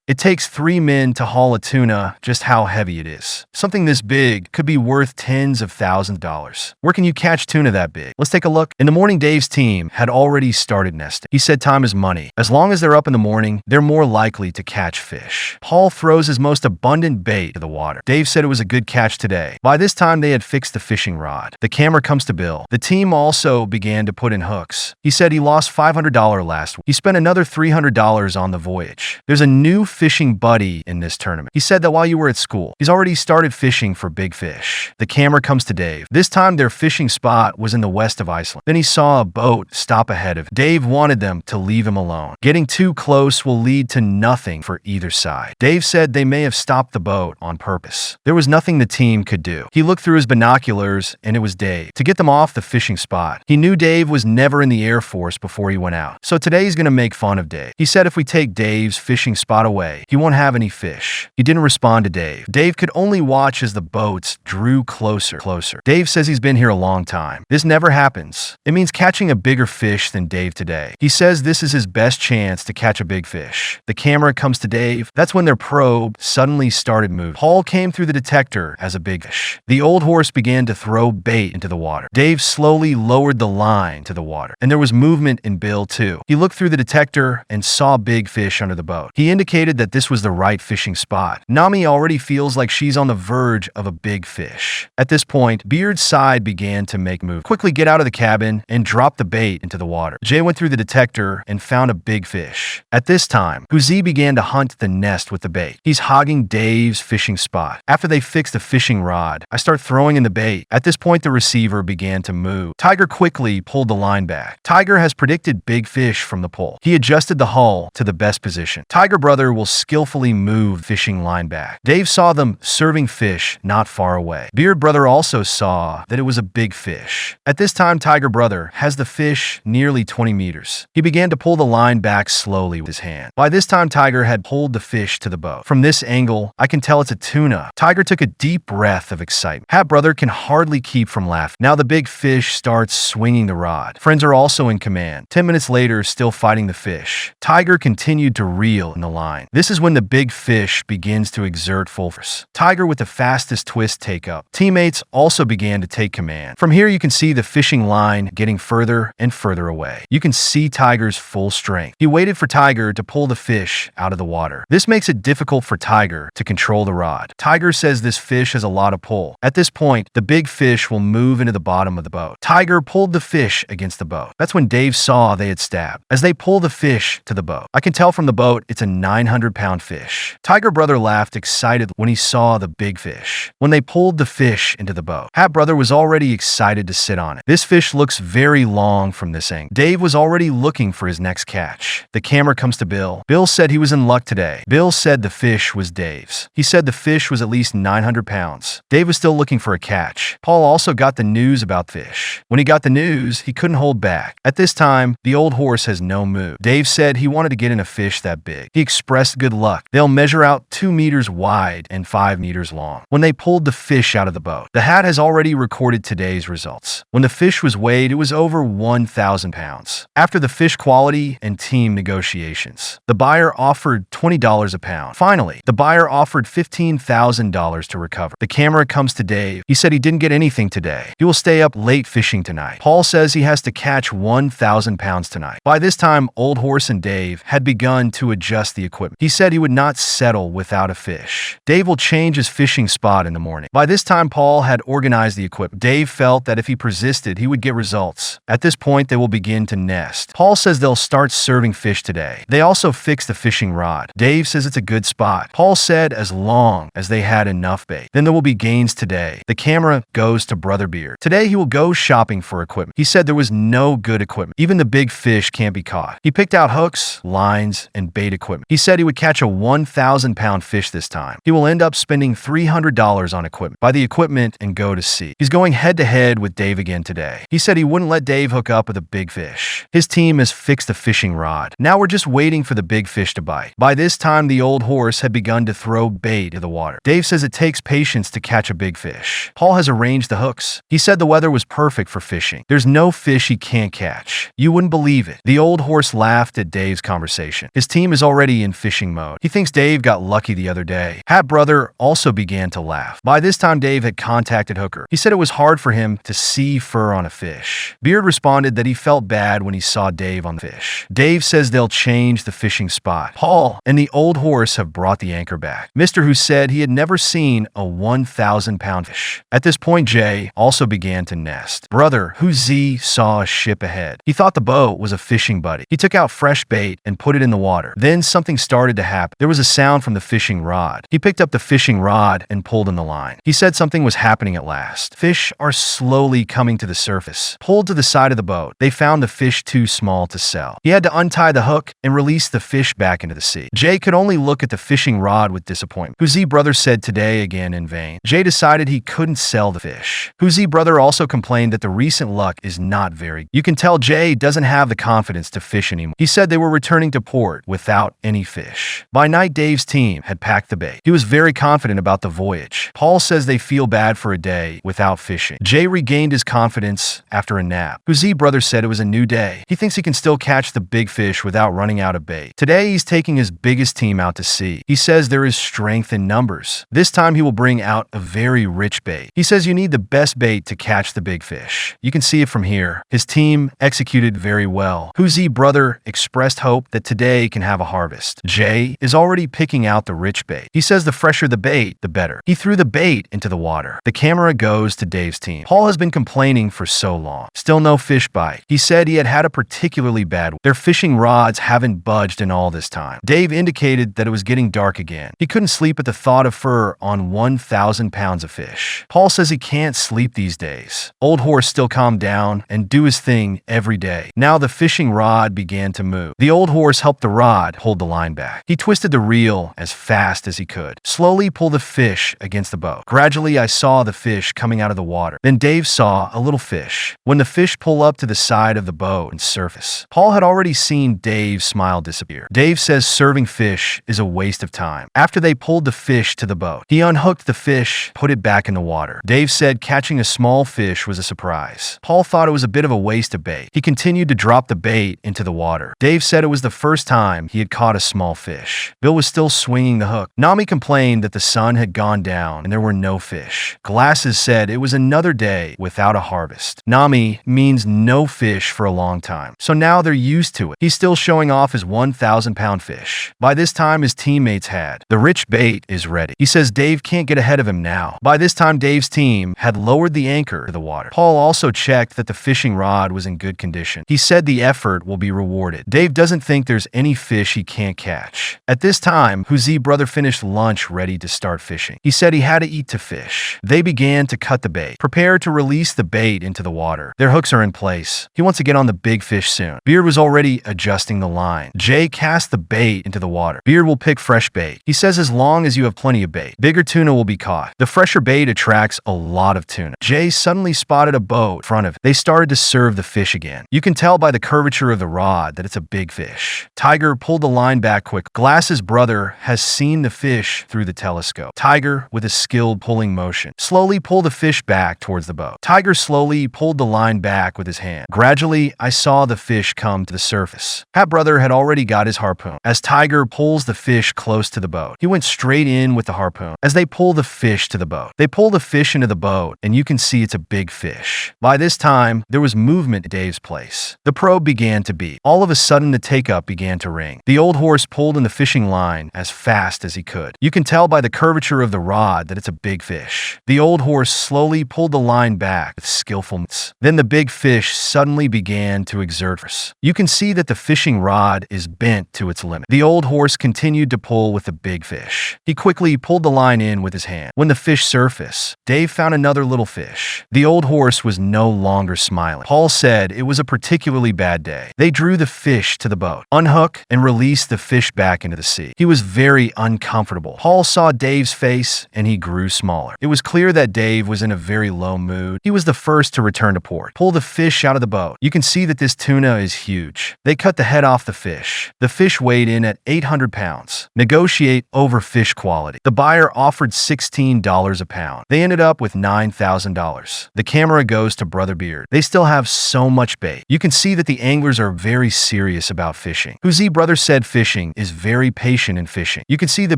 It takes 3 men to haul a tuna, just how heavy it is. Something this big could be worth tens of thousands of dollars. Where can you catch tuna that big? Let's take a look. In the morning, Dave's team had already started nesting. He said time is money. As long as they're up in the morning, they're more likely to catch fish. Paul throws his most abundant bait to the water. Dave said it was a good catch today. By this time, they had fixed the fishing rod. The camera comes to Bill. The team also began to put in hooks. He said he lost $500 last week. He spent another $300 on the voyage. There's a new fishing buddy in this tournament. He said that while you were at school, he's already started fishing for big fish. The camera comes to Dave. This time, their fishing spot was in the west of Iceland. Then he saw a boat stop ahead of him. Dave wanted them to leave him alone. Getting too close will lead to nothing for either side. Dave said they may have stopped the boat on purpose. There was nothing the team could do. He looked through his binoculars, and it was Dave. To get them off the fishing spot, he knew Dave was never in the Air Force before he went out. So today he's going to make fun of Dave. He said if we take Dave's fishing spot away, he won't have any fish. He didn't respond to Dave. Dave could only watch as the boats drew closer. Dave says he's been here a long time. This never happens. It means catching a bigger fish than Dave today. He says this is his best chance to catch a big fish. The camera comes to Dave. That's when their probe suddenly started moving. Paul came through the detector as a big fish. The old horse began to throw bait into the water. Dave slowly lowered the line to the water, and there was movement in Bill too. He looked through the detector and saw big fish under the boat. He indicated that this was the right fishing spot. Nami already feels like she's on the verge of a big fish. At this point, Beard's side began to make move. Quickly get out of the cabin and drop the bait into the water. Jay went through the detector and found a big fish. At this time, Huzi began to hunt the nest with the bait. He's hogging Dave's fishing spot. After they fixed the fishing rod, I start throwing in the bait. At this point, the receiver began to move. Tiger quickly pulled the line back. Tiger has predicted big fish from the pole. He adjusted the hull to the best position. Tiger Brother will skillfully move fishing line back. Dave saw them serving fish not far away. Beard Brother also saw that it was a big fish. At this time, Tiger Brother has the fish nearly 20 meters. He began to pull the line back slowly with his hand. By this time, Tiger had pulled the fish to the boat. From this angle, I can tell it's a tuna. Tiger took a deep breath of excitement. Hat Brother can hardly keep from laughing. Now the big fish starts swinging the rod. Friends are also in command. 10 minutes later, still fighting the fish. Tiger continued to reel in the line. This is when the big fish begins to exert full force. Tiger with the fastest twist take up. Teammates also began to take command. From here, you can see the fishing line getting further and further away. You can see Tiger's full strength. He waited for Tiger to pull the fish out of the water. This makes it difficult for Tiger to control the rod. Tiger says this fish has a lot of pull. At this point, the big fish will move into the bottom of the boat. Tiger pulled the fish against the boat. That's when Dave saw they had stabbed. As they pull the fish to the boat, I can tell from the boat it's a 900-pound fish. Tiger Brother laughed excitedly when he saw the big fish. When they pulled the fish into the boat, Hat Brother was already excited to sit on it. This fish looks very long from this angle. Dave was already looking for his next catch. The camera comes to Bill. Bill said he was in luck today. Bill said the fish was Dave's. He said the fish was at least 900 pounds. Dave was still looking for a catch. Paul also got the news about fish. When he got the news, he couldn't hold back. At this time, the old horse has no move. Dave said he wanted to get in a fish that big. He expressed good luck. They'll measure out 2 meters wide and 5 meters long. When they pulled the fish out of the boat, the hat has already recorded today's results. When the fish was weighed, it was over 1,000 pounds. After the fish quality and team negotiations, the buyer offered $20 a pound. Finally, the buyer offered $15,000 to recover. The camera comes to Dave. He said he didn't get anything today. He will stay up late fishing tonight. Paul says he has to catch 1,000 pounds tonight. By this time, Old Horse and Dave had begun to adjust the equipment. He said he would not settle without a fish. Dave will change his fishing spot in the morning. By this time, Paul had organized the equipment. Dave felt that if he persisted, he would get results. At this point, they will begin to nest. Paul says they'll start serving fish today. They also fixed the fishing rod. Dave says it's a good spot. Paul said as long as they had enough bait, then there will be gains today. The camera goes to Brother Beard. Today, he will go shopping for equipment. He said there was no good equipment. Even the big fish can't be caught. He picked out hooks, lines, and bait equipment. He said he would catch a 1,000-pound fish this time. He will end up spending $300 on equipment. Buy the equipment and go to sea. He's going head-to-head with Dave again today. He said he wouldn't let Dave hook up with a big fish. His team has fixed the fishing rod. Now we're just waiting for the big fish to bite. By this time, the old horse had begun to throw bait in the water. Dave says it takes patience to catch a big fish. Paul has arranged the hooks. He said the weather was perfect for fishing. There's no fish he can't catch. You wouldn't believe it. The old horse laughed at Dave's conversation. His team is already in fishing fishing mode. He thinks Dave got lucky the other day. Hat brother also began to laugh. By this time, Dave had contacted Hooker. He said it was hard for him to see fur on a fish. Beard responded that he felt bad when he saw Dave on the fish. Dave says they'll change the fishing spot. Paul and the old horse have brought the anchor back. Mr. Who said he had never seen a 1,000-pound fish. At this point, Jay also began to nest. Brother Who Z saw a ship ahead. He thought the boat was a fishing buddy. He took out fresh bait and put it in the water. Then something started to happen. There was a sound from the fishing rod. He picked up the fishing rod and pulled in the line. He said something was happening at last. Fish are slowly coming to the surface. Pulled to the side of the boat, they found the fish too small to sell. He had to untie the hook and release the fish back into the sea. Jay could only look at the fishing rod with disappointment. Who Z brother said today again in vain. Jay decided he couldn't sell the fish. Who Z brother also complained that the recent luck is not very good. You can tell Jay doesn't have the confidence to fish anymore. He said they were returning to port without any fish. By night, Dave's team had packed the bait. He was very confident about the voyage. Paul says they feel bad for a day without fishing. Jay regained his confidence after a nap. Who Z brother said it was a new day. He thinks he can still catch the big fish without running out of bait. Today, he's taking his biggest team out to sea. He says there is strength in numbers. This time, he will bring out a very rich bait. He says you need the best bait to catch the big fish. You can see it from here. His team executed very well. Who Z brother expressed hope that today can have a harvest. Jay is already picking out the rich bait. He says the fresher the bait, the better. He threw the bait into the water. The camera goes to Dave's team. Paul has been complaining for so long. Still no fish bite. He said he had had a particularly bad week. Their fishing rods haven't budged in all this time. Dave indicated that it was getting dark again. He couldn't sleep at the thought of fur on 1,000 pounds of fish. Paul says he can't sleep these days. Old horse still calmed down and do his thing every day. Now the fishing rod began to move. The old horse helped the rod hold the line back. He twisted the reel as fast as he could. Slowly pull the fish against the boat. Gradually, I saw the fish coming out of the water. Then Dave saw a little fish. When the fish pull up to the side of the boat and surface, Paul had already seen Dave's smile disappear. Dave says serving fish is a waste of time. After they pulled the fish to the boat, he unhooked the fish, put it back in the water. Dave said catching a small fish was a surprise. Paul thought it was a bit of a waste of bait. He continued to drop the bait into the water. Dave said it was the first time he had caught a small fish. Bill was still swinging the hook. Nami complained that the sun had gone down and there were no fish. Glasses said it was another day without a harvest. Nami means no fish for a long time, so now they're used to it. He's still showing off his 1,000-pound fish. By this time, his teammates had. The rich bait is ready. He says Dave can't get ahead of him now. By this time, Dave's team had lowered the anchor to the water. Paul also checked that the fishing rod was in good condition. He said the effort will be rewarded. Dave doesn't think there's any fish he can't catch. At this time, Who Z brother finished lunch ready to start fishing. He said he had to eat to fish. They began to cut the bait. Prepare to release the bait into the water. Their hooks are in place. He wants to get on the big fish soon. Beard was already adjusting the line. Jay cast the bait into the water. Beard will pick fresh bait. He says as long as you have plenty of bait, bigger tuna will be caught. The fresher bait attracts a lot of tuna. Jay suddenly spotted a boat in front of it. They started to serve the fish again. You can tell by the curvature of the rod that it's a big fish. Tiger pulled the line back quick. Glass's brother has seen the fish through the telescope. Tiger, with a skilled pulling motion, slowly pulled the fish back towards the boat. Tiger slowly pulled the line back with his hand. Gradually, I saw the fish come to the surface. Hat brother had already got his harpoon. As Tiger pulls the fish close to the boat, he went straight in with the harpoon. As they pull the fish to the boat, they pull the fish into the boat, and you can see it's a big fish. By this time, there was movement at Dave's place. The probe began to beat. All of a sudden, the take-up began to ring. The old horse pulled in the fishing line as fast as he could. You can tell by the curvature of the rod that it's a big fish. The old horse slowly pulled the line back with skillfulness. Then the big fish suddenly began to exert force. You can see that the fishing rod is bent to its limit. The old horse continued to pull with the big fish. He quickly pulled the line in with his hand. When the fish surfaced, Dave found another little fish. The old horse was no longer smiling. Paul said it was a particularly bad day. They drew the fish to the boat, unhooked, and released the fish back into the sea. He was very uncomfortable. Paul saw Dave's face and he grew smaller. It was clear that Dave was in a very low mood. He was the first to return to port. Pull the fish out of the boat. You can see that this tuna is huge. They cut the head off the fish. The fish weighed in at 800 pounds. Negotiate over fish quality. The buyer offered $16 a pound. They ended up with $9,000. The camera goes to Brother Beard. They still have so much bait. You can see that the anglers are very serious about fishing. Who Z brother said fishing is is very patient in fishing. You can see the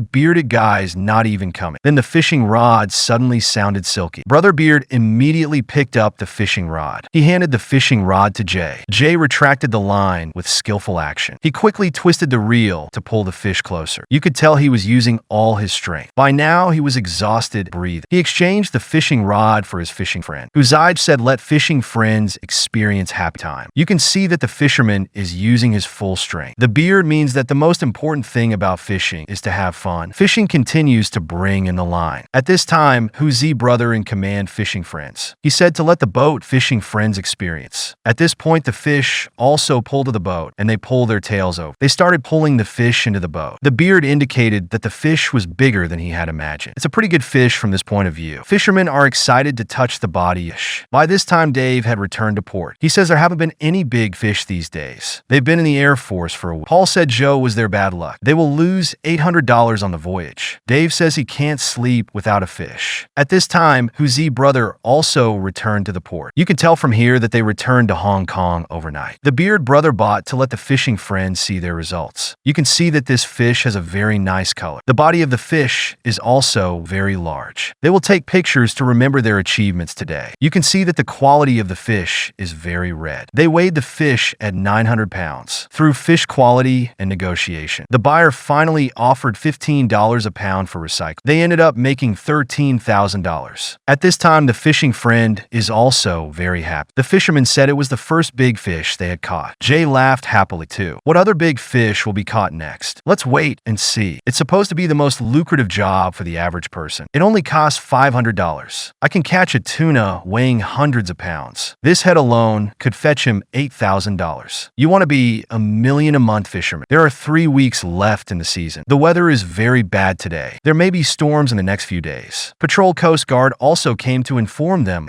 bearded guys not even coming. Then the fishing rod suddenly sounded silky. Brother Beard immediately picked up the fishing rod. He handed the fishing rod to Jay. Jay retracted the line with skillful action. He quickly twisted the reel to pull the fish closer. You could tell he was using all his strength. By now, he was exhausted breathing. He exchanged the fishing rod for his fishing friend. Huzaid said, "Let fishing friends experience happy time." You can see that the fisherman is using his full strength. The beard means that the most important thing about fishing is to have fun. Fishing continues to bring in the line. At this time, Huzi brother in command fishing friends. He said to let the boat fishing friends experience. At this point, the fish also pull to the boat and they pull their tails over. They started pulling the fish into the boat. The beard indicated that the fish was bigger than he had imagined. It's a pretty good fish from this point of view. Fishermen are excited to touch the body-ish. By this time, Dave had returned to port. He says there haven't been any big fish these days. They've been in the Air Force for a week. Paul said Joe was their bad luck. They will lose $800 on the voyage. Dave says he can't sleep without a fish. At this time, Huzi brother also returned to the port. You can tell from here that they returned to Hong Kong overnight. The beard brother bought to let the fishing friends see their results. You can see that this fish has a very nice color. The body of the fish is also very large. They will take pictures to remember their achievements today. You can see that the quality of the fish is very red. They weighed the fish at 900 pounds. Through fish quality and negotiation, the buyer finally offered $15 a pound for recycling. They ended up making $13,000. At this time, the fishing friend is also very happy. The fisherman said it was the first big fish they had caught. Jay laughed happily too. What other big fish will be caught next? Let's wait and see. It's supposed to be the most lucrative job for the average person. It only costs $500. I can catch a tuna weighing hundreds of pounds. This head alone could fetch him $8,000. You want to be $1 million a month fisherman. There are 3 weeks left in the season. The weather is very bad today. There may be storms in the next few days. Patrol Coast Guard also came to inform them.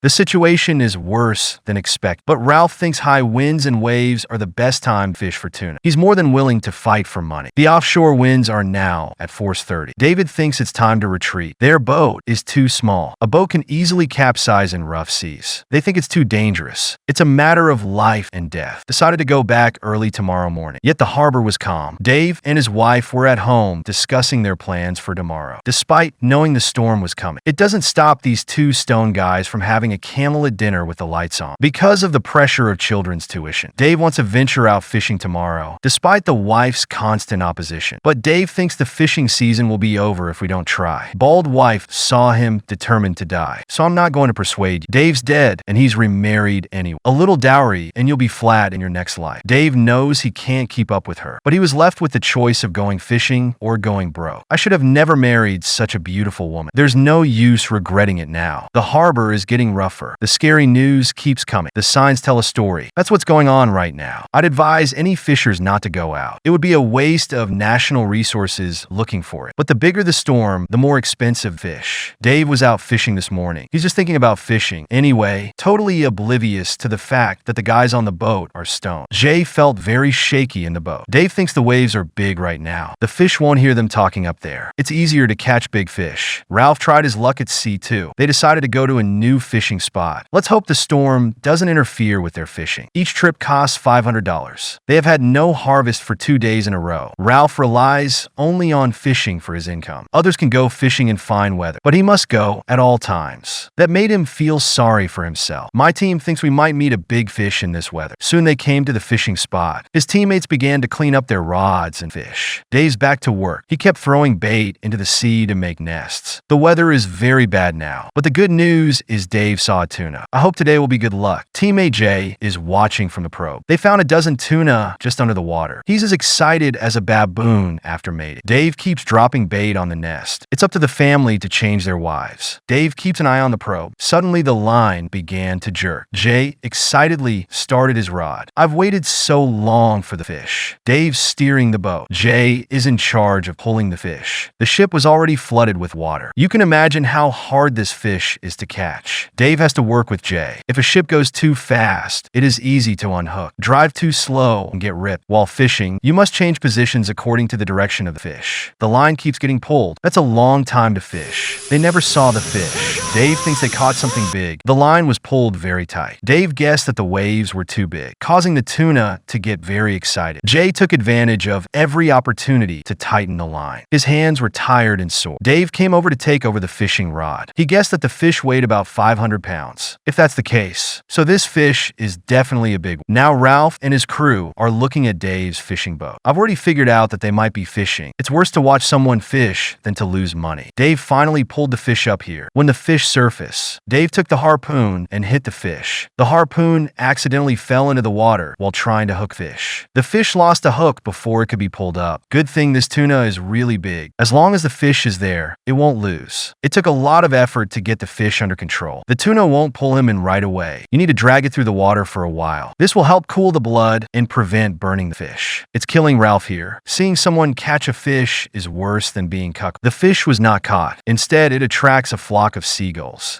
The situation is worse than expected, but Ralph thinks high winds and waves are the best time to fish for tuna. He's more than willing to fight for money. The offshore winds are now at force 30. David thinks it's time to retreat. Their boat is too small. A boat can easily capsize in rough seas. They think it's too dangerous. It's a matter of life and death. Decided to go back early tomorrow morning. Yet the harbor was calm. Dave and his wife were at home discussing their plans for tomorrow, despite knowing the storm was coming. It doesn't stop these two stone guys from having a candlelit dinner with the lights on. Because of the pressure of children's tuition, Dave wants to venture out fishing tomorrow, despite the wife's constant opposition. But Dave thinks the fishing season will be over if we don't try. Bald wife saw him determined to die, so I'm not going to persuade you. Dave's dead, and he's remarried anyway. A little dowry, and you'll be flat in your next life. Dave knows he can't keep up with her, but he was left with the choice of going fishing or going broke. I should have never married such a beautiful woman. There's no use regretting it now. The harbor is getting rougher. The scary news keeps coming. The signs tell a story. That's what's going on right now. I'd advise any fishers not to go out. It would be a waste of national resources looking for it. But the bigger the storm, the more expensive fish. Dave was out fishing this morning. He's just thinking about fishing. Anyway, totally oblivious to the fact that the guys on the boat are stoned. Jay felt very shaky in the boat. Dave thinks the waves are big right now. The fish won't hear them talking up there. It's easier to catch big fish. Ralph tried his luck at sea too. They decided to go to a new fishing spot. Let's hope the storm doesn't interfere with their fishing. Each trip costs $500. They have had no harvest for 2 days in a row. Ralph relies only on fishing for his income. Others can go fishing in fine weather, but he must go at all times. That made him feel sorry for himself. My team thinks we might meet a big fish in this weather. Soon they came to the fishing spot. His teammates began to clean up their rods and fish. Dave's back to work. He kept throwing bait into the sea to make nests. The weather is very bad now, but the good news is Dave saw a tuna. I hope today will be good luck. Teammate Jay is watching from the probe. They found a dozen tuna just under the water. He's as excited as a baboon after mating. Dave keeps dropping bait on the nest. It's up to the family to change their wives. Dave keeps an eye on the probe. Suddenly the line began to jerk. Jay excitedly started his rod. I've waited so long for the fish. Dave's steering the boat. Jay is in charge of pulling the fish. The ship was already flooded with water. You can imagine how hard this fish is to catch. Dave has to work with Jay. If a ship goes too fast, it is easy to unhook. Drive too slow and get ripped. While fishing, you must change positions according to the direction of the fish. The line keeps getting pulled. That's a long time to fish. They never saw the fish. Dave thinks they caught something big. The line was pulled very tight. Dave guessed that the waves were too big, causing the tuna to get very excited. Jay took advantage of every opportunity to tighten the line. His hands were tired and sore. Dave came over to take over the fishing rod. He guessed that the fish weighed about 500 pounds, if that's the case. So this fish is definitely a big one. Now Ralph and his crew are looking at Dave's fishing boat. I've already figured out that they might be fishing. It's worse to watch someone fish than to lose money. Dave finally pulled the fish up here. When the fish surfaced, Dave took the harpoon and hit the fish. The harpoon accidentally fell into the water while trying to hook fish. The fish lost a hook before it could be pulled up. Good thing this tuna is really big. As long as the fish is there, it won't lose. It took a lot of effort to get the fish under control. The tuna won't pull him in right away. You need to drag it through the water for a while. This will help cool the blood and prevent burning the fish. It's killing Ralph here. Seeing someone catch a fish is worse than being cucked. The fish was not caught. Instead, it attracts a flock of seagulls.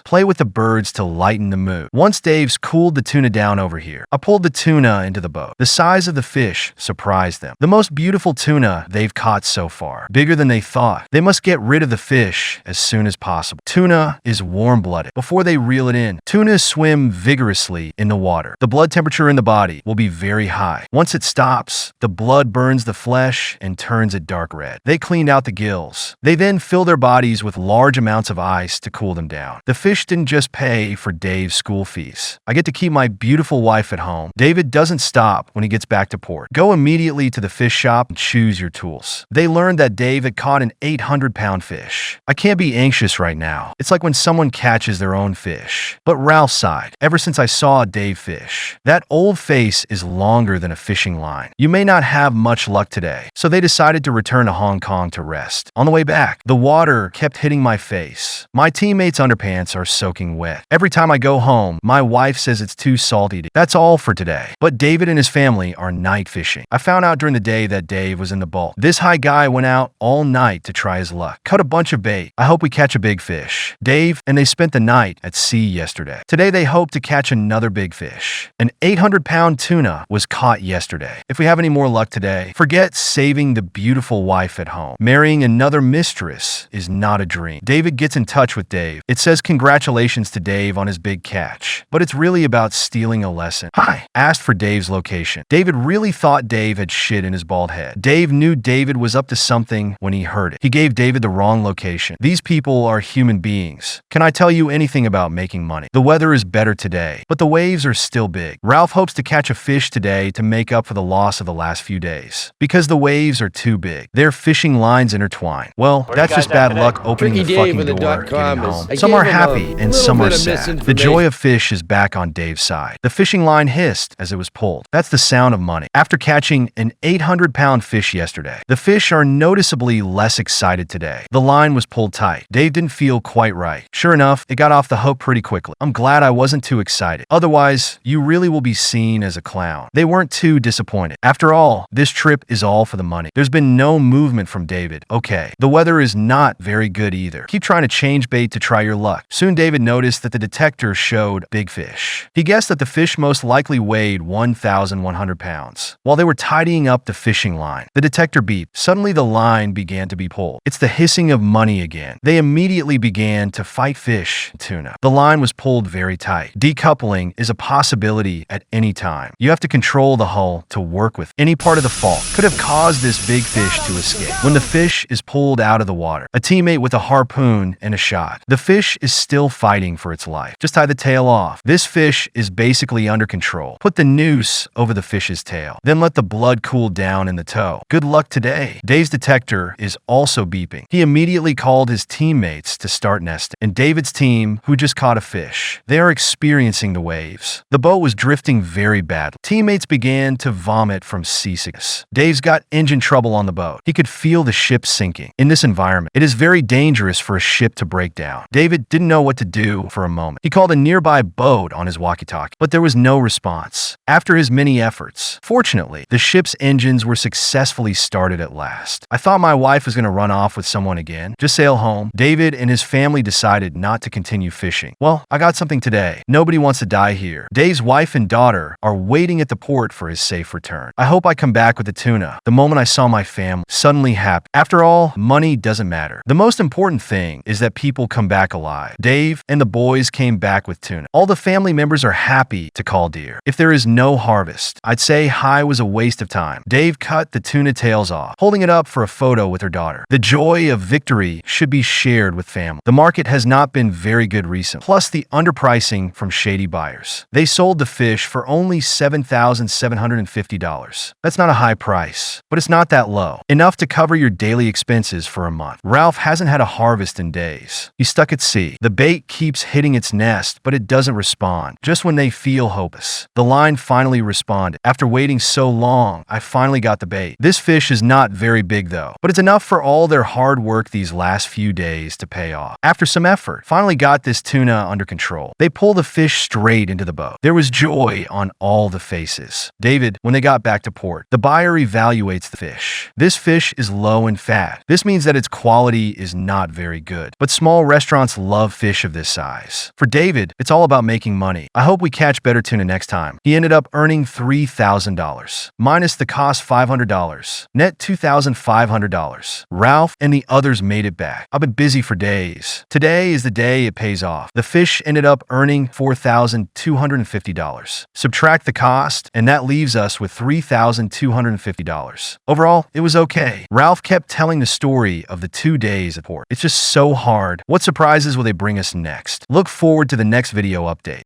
Play with the birds to lighten the mood. Once Dave's cooled the tuna down over here, I pulled the tuna into the boat. The size of the fish surprised them. The most beautiful tuna they've caught so far. Bigger than they thought. They must get rid of the fish as soon as possible. Tuna is warm-blooded. Before they reel it in, tunas swim vigorously in the water. The blood temperature in the body will be very high. Once it stops, the blood burns the flesh and turns it dark red. They cleaned out the gills. They then fill their bodies with large amounts of ice to cool them down. The fish didn't just pay for Dave's school fees. I get to keep my beautiful wife at home. David doesn't stop when he gets back to port. Go immediately to the fish shop and choose your tools. They learned that Dave had caught an 800-pound fish. I can't be anxious right now. It's like when someone catches their own fish. But Ralph sighed. Ever since I saw Dave fish, that old face is longer than a fishing line. You may not have much luck today. So they decided to return to Hong Kong to rest. On the way back, the water kept hitting my face. My teammates' underpants are soaking wet. Every time I go home, my wife says it's too salty. That's all for today. But David and his family are night fishing. I found out during the day that Dave was in the boat. This high guy went out all night to try his luck. Cut a bunch of bait. I hope we catch a big fish. Dave and they spent the night at sea yesterday. Today they hope to catch another big fish. An 800-pound tuna was caught yesterday. If we have any more luck today, forget saving the beautiful wife at home. Marrying another mistress is not a dream. David gets in touch with Dave. It says congratulations to Dave on his big catch, but it's really about stealing a lesson. Hi. Asked for Dave's location. David really thought Dave had shit in his bald head. Dave knew David was up to something when he heard it. He gave David the wrong location. These people are human beings. Can I tell you anything about making money? The weather is better today, but the waves are still big. Ralph hopes to catch a fish today to make up for the loss of the last few days. Because the waves are too big. Their fishing lines intertwine. Well, that's just bad luck opening the fucking door and getting home. Some are happy and some are sad. The joy of fish is back on Dave's side. The fishing line hissed as it was pulled. That's the sound of money. After catching an 800-pound fish yesterday, the fish are noticeably less excited today. The line was pulled tight. Dave didn't feel quite right. Sure enough, it got off the hook pretty quickly. I'm glad I wasn't too excited. Otherwise, you really will be seen as a clown. They weren't too disappointed. After all, this trip is all for the money. There's been no movement from David. Okay, the weather is not very good either. Keep trying to change bait to try your luck. Soon David noticed that the detector showed big fish. He guessed that the fish most likely weighed 1,100 pounds. While they were tidying up the fishing line, the detector beeped. Suddenly the line began to be pulled. It's the hissing of money again. They immediately began to fight fish and tuna. The line was pulled very tight. Decoupling is a possibility at any time. You have to control the hull to work with. Any part of the fault could have caused this big fish to escape. When the fish is pulled out of the water, a teammate with a harpoon and a shot. The fish is still fighting for its life. Just tie the tail off. This fish is basically under control. Put the noose over the fish's tail. Then let the blood cool down in the toe. Good luck today. Dave's detector is also beeping. He immediately called his teammates to start nesting. And David's team, who just caught a fish, they are experiencing the waves. The boat was drifting very badly. Teammates began to vomit from seasickness. Dave's got engine trouble on the boat. He could feel the ship sinking. In this environment, it is very dangerous for a ship to break down. David didn't know what to do for a moment. He called a nearby boat on his walkie-talkie, but there was no response. After his many efforts, fortunately, the ship's engines were successfully started at last. I thought my wife was going to run off with someone again. Just sail home. David and his family decided not to continue fishing. Well, I got something today. Nobody wants to die here. Dave's wife and daughter are waiting at the port for his safe return. I hope I come back with the tuna. The moment I saw my family, suddenly happy. After all, money doesn't matter. The most important thing is that people come back alive. alive. Dave and the boys came back with tuna. All the family members are happy to call deer. If there is no harvest, I'd say Hai was a waste of time. Dave cut the tuna tails off, holding it up for a photo with her daughter. The joy of victory should be shared with family. The market has not been very good recently, plus the underpricing from shady buyers. They sold the fish for only $7,750. That's not a high price, but it's not that low. Enough to cover your daily expenses for a month. Ralph hasn't had a harvest in days. He's stuck at sea. The bait keeps hitting its nest, but it doesn't respond. Just when they feel hopeless, the line finally responded. After waiting so long, I finally got the bait. This fish is not very big though, but it's enough for all their hard work these last few days to pay off. After some effort, finally got this tuna under control. They pull the fish straight into the boat. There was joy on all the faces. David, when they got back to port, the buyer evaluates the fish. This fish is low in fat. This means that its quality is not very good, but small restaurants love fish of this size. For David, it's all about making money. I hope we catch better tuna next time. He ended up earning $3,000, minus the cost $500, net $2,500. Ralph and the others made it back. I've been busy for days. Today is the day it pays off. The fish ended up earning $4,250. Subtract the cost, and that leaves us with $3,250. Overall, it was okay. Ralph kept telling the story of the 2 days at port. It's just so hard. What surprises will they bring us next? Look forward to the next video update.